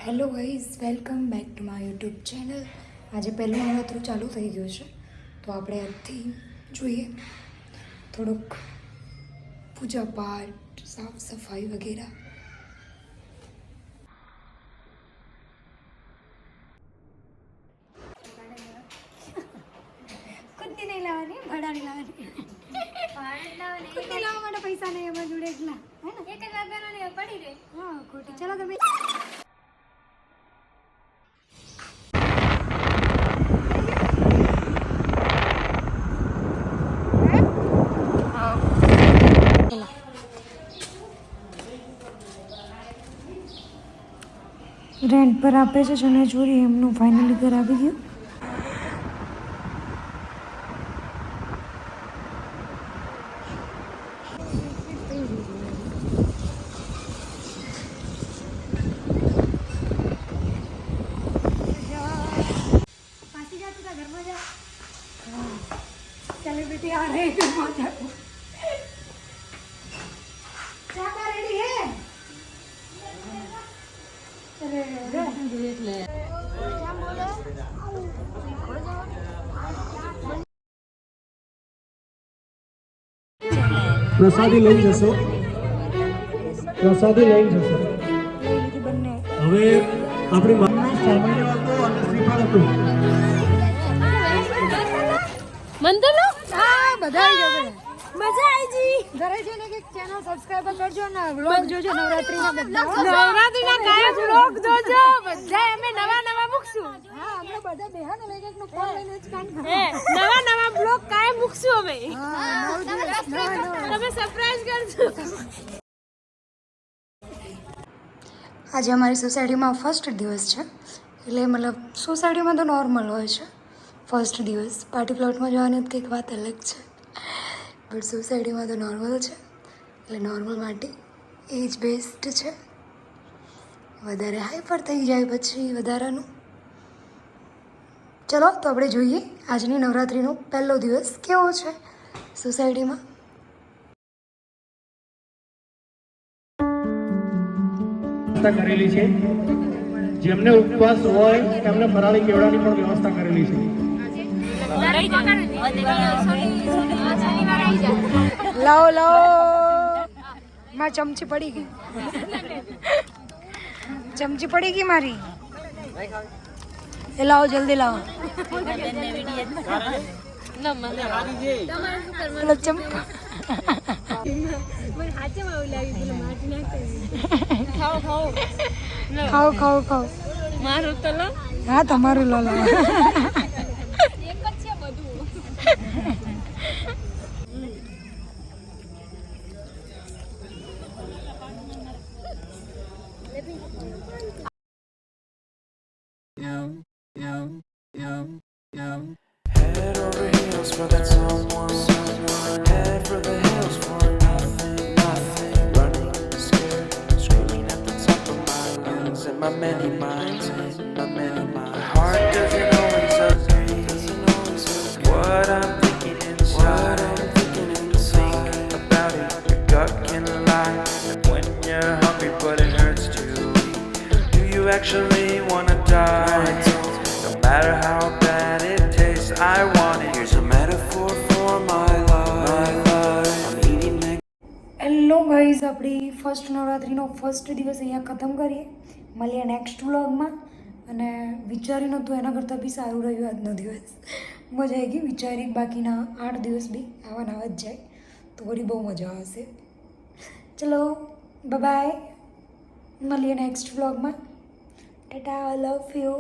Hello guys, welcome back to my YouTube channel. આજે પહેલું નવરાત્રું ચાલુ થઈ ગયું છે, તો આપણે આજથી જોઈએ થોડુંક પૂજા પાઠ, સાફ સફાઈ વગેરે. ખુદની નહીં લાવવાની, ભાડાની લાવવાની. ખુદની લાવવા માટે પૈસા નહીં એમાં જોડે એટલા હે ને. એક જ વાગ્યાનો પડી રહે. હા ખોટી. ચલો તમે રેન્ટ પર આપે છે ચણિયાચોળી, એમનું ફાઇનલી ઘર આવી ગયું. પાછી જા તું ઘરમાં જા. सेलिब्रिटी आ रहे हैं घरमा जाओ. क्या कर रही है? चले देख ले. क्या बोले? પ્રસાદી લઈ જશો. પ્રસાદી લઈ જશો. હવે આપણી સામાન્ય વાતો અને શ્રીફળ હતું. મંદિર હા બધા આવી જાવ. મજા આવી જી. ઘરે જઈને કે ચેનલ સબસ્ક્રાઇબ કરજો ને વ્લોગ જોજો નવરાત્રીના બધા. નવરાત્રીના કાયમ વ્લોગ જોજો બધા. અમે નવા મૂકશું. હા આપણે બધા બેહાને લઈ એક નો ફોન લઈને જ કામ કરો. નવા વ્લોગ કાયમ મૂકશું અમે. હા તમે સરપ્રાઈઝ કરજો. આજે અમારી સોસાયટીમાં ફર્સ્ટ દિવસ છે, એટલે મતલબ સોસાયટીમાં તો નોર્મલ હોય છે ફર્સ્ટ દિવસ. પાર્ટી પ્લોટમાં જવાની કંઈક વાત અલગ છે, બટ સોસાયટીમાં તો નોર્મલ છે, એટલે નોર્મલ માટે એ જ બેસ્ટ છે. વધારે હાઈપર થઈ જાય પછી વધારાનું. ચલો તો આપણે જોઈએ આજની નવરાત્રિનો પહેલો દિવસ કેવો છે સોસાયટીમાં. કરેલી છે. જેમને ઉપવાસ હોય એમને ફરાળી કેવડાની પણ વ્યવસ્થા કરેલી છે. લાવો મારી ચમચી પડી ગઈ. ચમચી પડી ગઈ મારી. એ લાવો જલ્દી લાવો. ખાઓ મારું તો લો. હા તમારું લો. Head over heels for that someone. Head for the hills for nothing. Running, scared, screaming at the top of my lungs. In my many minds, my heart doesn't always agree. What I'm thinking inside. Think about it, your gut can lie. And when you're hungry but it hurts to eat, do you actually wanna die? No matter how bad it tastes, I want it. Here's a metaphor for my life. I'm eating next. Hello guys, આપણી first નવરાત્રિનો first દિવસ અહીંયા ખતમ કરીએ. મળીએ next વ્લોગમાં. અને વિચારી નહોતું એના કરતાં બી સારું રહ્યું આજનો દિવસ. મજા આવી ગઈ. વિચારી બાકીના 8 દિવસ બી આવા જ જાય તો વળી બહુ મજા આવશે. ચલો બાય, મળીએ નેક્સ્ટ વ્લોગમાં. Tata, love you.